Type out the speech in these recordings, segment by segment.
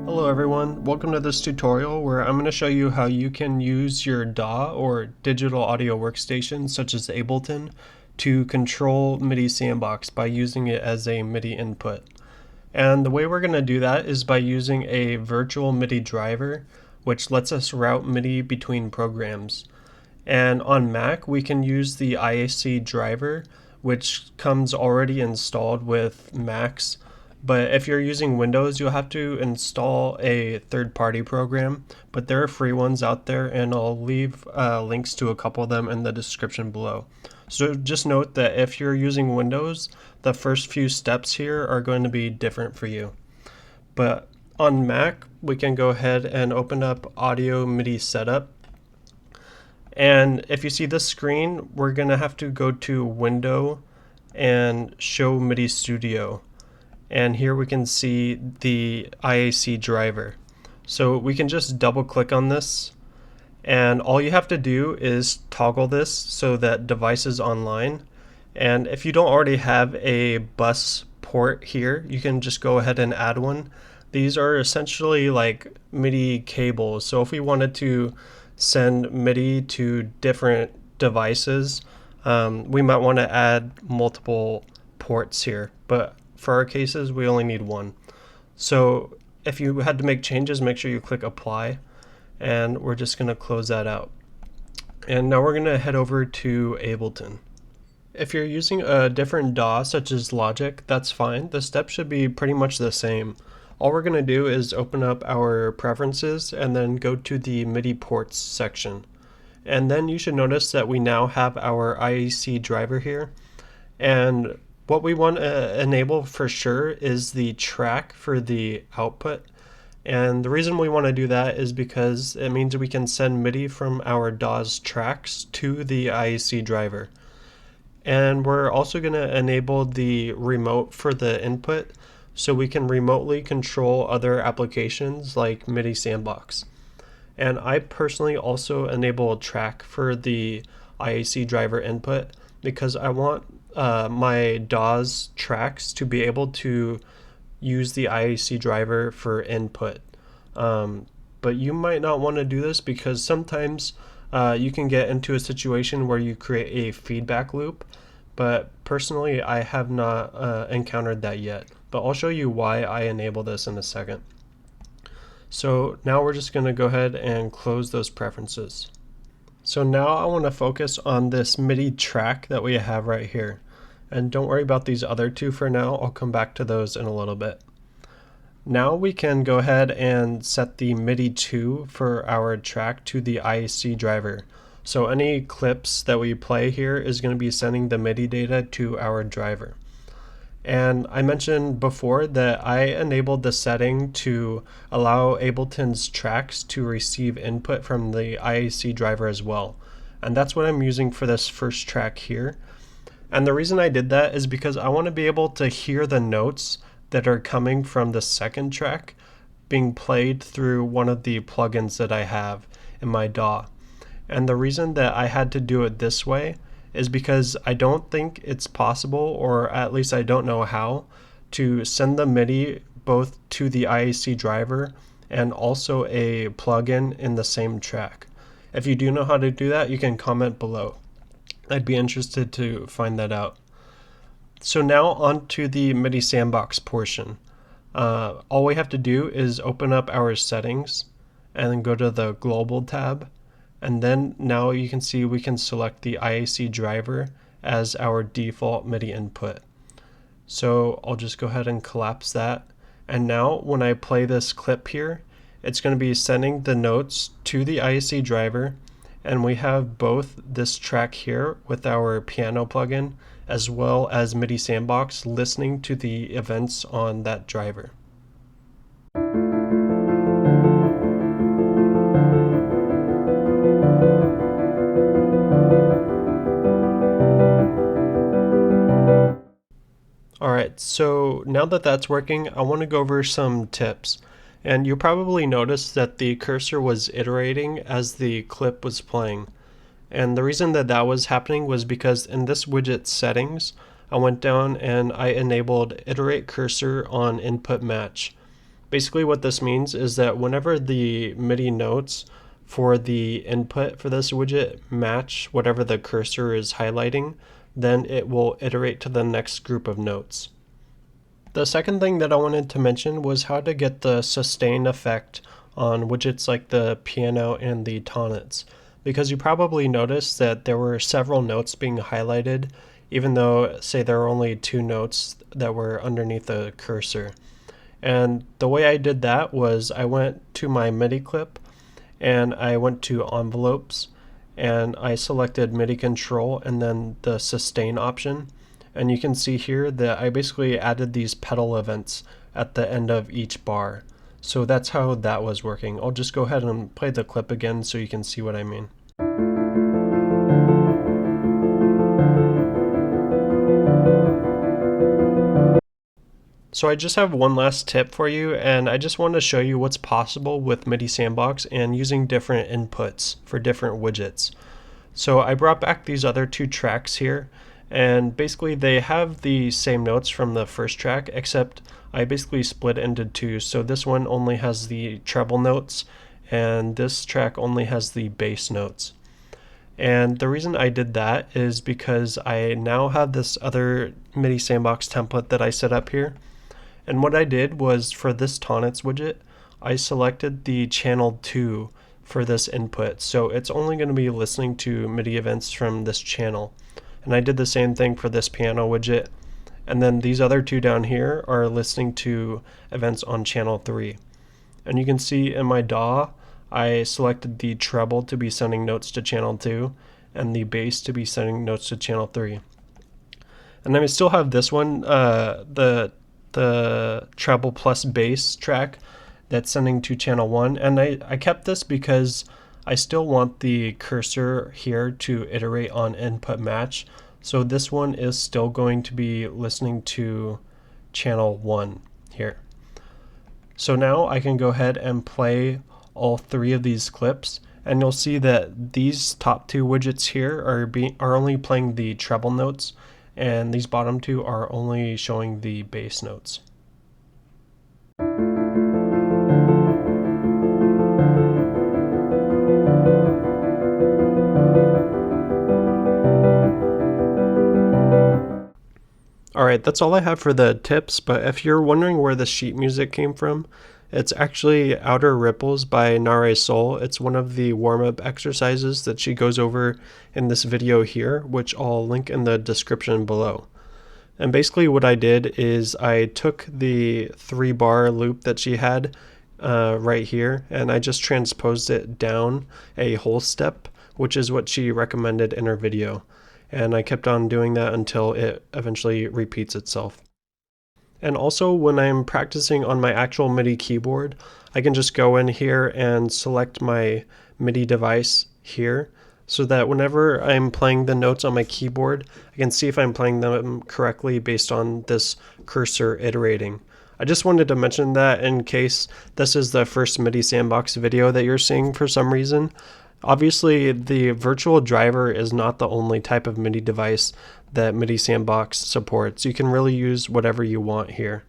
Hello everyone, welcome to this tutorial where I'm going to show you how you can use your DAW or digital audio workstation such as Ableton to control Midi Sandbox by using it as a MIDI input. And the way we're going to do that is by using a virtual MIDI driver which lets us route MIDI between programs. And on Mac we can use the IAC driver which comes already installed with Macs. But if you're using Windows, you'll have to install a third-party program, but there are free ones out there, and I'll leave links to a couple of them in the description below. So just note that if you're using Windows, the first few steps here are going to be different for you. But on Mac, we can go ahead and open up Audio MIDI Setup. And if you see this screen, we're going to have to go to Window and Show MIDI Studio. And here we can see the IAC driver. So we can just double click on this, and all you have to do is toggle this so that device is online. And if you don't already have a bus port here, you can just go ahead and add one. These are essentially like MIDI cables. So if we wanted to send MIDI to different devices, we might want to add multiple ports here. But for our cases, we only need one. So if you had to make changes, make sure you click apply, and we're just going to close that out. And now we're going to head over to Ableton. If you're using a different DAW such as Logic, that's fine. The steps should be pretty much the same. All we're going to do is open up our preferences and then go to the MIDI ports section. And then you should notice that we now have our IAC driver here. And what we want to enable for sure is the track for the output. And the reason we want to do that is because it means we can send MIDI from our DAW's tracks to the IAC driver. And we're also going to enable the remote for the input so we can remotely control other applications like Midi Sandbox. And I personally also enable a track for the IAC driver input because I want my DAW's tracks to be able to use the IAC driver for input. But you might not want to do this because sometimes you can get into a situation where you create a feedback loop. But personally, I have not encountered that yet. But I'll show you why I enable this in a second. So now we're just going to go ahead and close those preferences. So now I want to focus on this MIDI track that we have right here. And don't worry about these other two for now, I'll come back to those in a little bit. Now we can go ahead and set the MIDI 2 for our track to the IAC driver. So any clips that we play here is going to be sending the MIDI data to our driver. And I mentioned before that I enabled the setting to allow Ableton's tracks to receive input from the IAC driver as well. And that's what I'm using for this first track here. And the reason I did that is because I want to be able to hear the notes that are coming from the second track being played through one of the plugins that I have in my DAW. And the reason that I had to do it this way is because I don't think it's possible, or at least I don't know how, to send the MIDI both to the IAC driver and also a plugin in the same track. If you do know how to do that, you can comment below. I'd be interested to find that out. So now on to the MIDI Sandbox portion. All we have to do is open up our settings and then go to the global tab. And then now you can see we can select the IAC driver as our default MIDI input. So I'll just go ahead and collapse that. And now when I play this clip here, it's going to be sending the notes to the IAC driver. And we have both this track here with our piano plugin as well as MIDI Sandbox listening to the events on that driver. Alright, so now that that's working, I want to go over some tips. And you probably noticed that the cursor was iterating as the clip was playing. And the reason that that was happening was because in this widget settings, I went down and I enabled iterate cursor on input match. Basically what this means is that whenever the MIDI notes for the input for this widget match whatever the cursor is highlighting, then it will iterate to the next group of notes. The second thing that I wanted to mention was how to get the sustain effect on widgets like the piano and the tonnets, because you probably noticed that there were several notes being highlighted even though, say, there are only 2 notes that were underneath the cursor. And the way I did that was I went to my MIDI clip and I went to envelopes and I selected MIDI control and then the sustain option. And you can see here that I basically added these pedal events at the end of each bar. So that's how that was working. I'll just go ahead and play the clip again so you can see what I mean. So I just have one last tip for you, and I just want to show you what's possible with MIDI Sandbox and using different inputs for different widgets. So I brought back these other 2 tracks here, and basically they have the same notes from the first track, except I basically split it into 2. So this one only has the treble notes, and this track only has the bass notes. And the reason I did that is because I now have this other MIDI Sandbox template that I set up here. And what I did was for this tonnets widget, I selected the channel 2 for this input. So it's only going to be listening to MIDI events from this channel. And I did the same thing for this piano widget. And then these other 2 down here are listening to events on channel 3. And you can see in my DAW, I selected the treble to be sending notes to channel 2 and the bass to be sending notes to channel 3. And then I still have this one, the treble plus bass track that's sending to channel 1, and I kept this because I still want the cursor here to iterate on input match, so this one is still going to be listening to channel 1 here. So now I can go ahead and play all 3 of these clips, and you'll see that these top 2 widgets here are only playing the treble notes, and these bottom 2 are only showing the bass notes. Alright, that's all I have for the tips, but if you're wondering where the sheet music came from, it's actually Outer Ripples by Nahre Soul. It's one of the warm-up exercises that she goes over in this video here, which I'll link in the description below. And basically what I did is I took the 3-bar loop that she had right here, and I just transposed it down a whole step, which is what she recommended in her video. And I kept on doing that until it eventually repeats itself. And also when I'm practicing on my actual MIDI keyboard, I can just go in here and select my MIDI device here so that whenever I'm playing the notes on my keyboard, I can see if I'm playing them correctly based on this cursor iterating. I just wanted to mention that in case this is the first MIDI Sandbox video that you're seeing for some reason. Obviously, the virtual driver is not the only type of MIDI device that MIDI Sandbox supports. You can really use whatever you want here.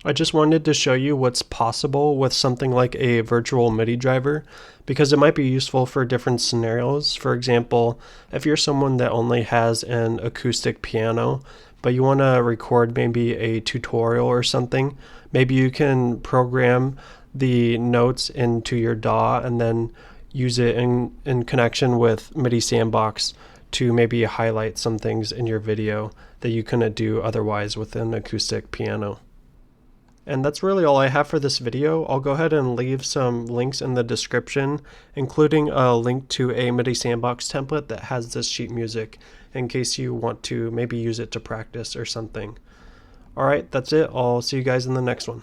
I just wanted to show you what's possible with something like a virtual MIDI driver because it might be useful for different scenarios. For example, if you're someone that only has an acoustic piano, but you want to record maybe a tutorial or something, maybe you can program the notes into your DAW and then use it in connection with Midi Sandbox to maybe highlight some things in your video that you couldn't do otherwise with an acoustic piano. And that's really all I have for this video. I'll go ahead and leave some links in the description, including a link to a Midi Sandbox template that has this sheet music in case you want to maybe use it to practice or something. Alright, that's it. I'll see you guys in the next one.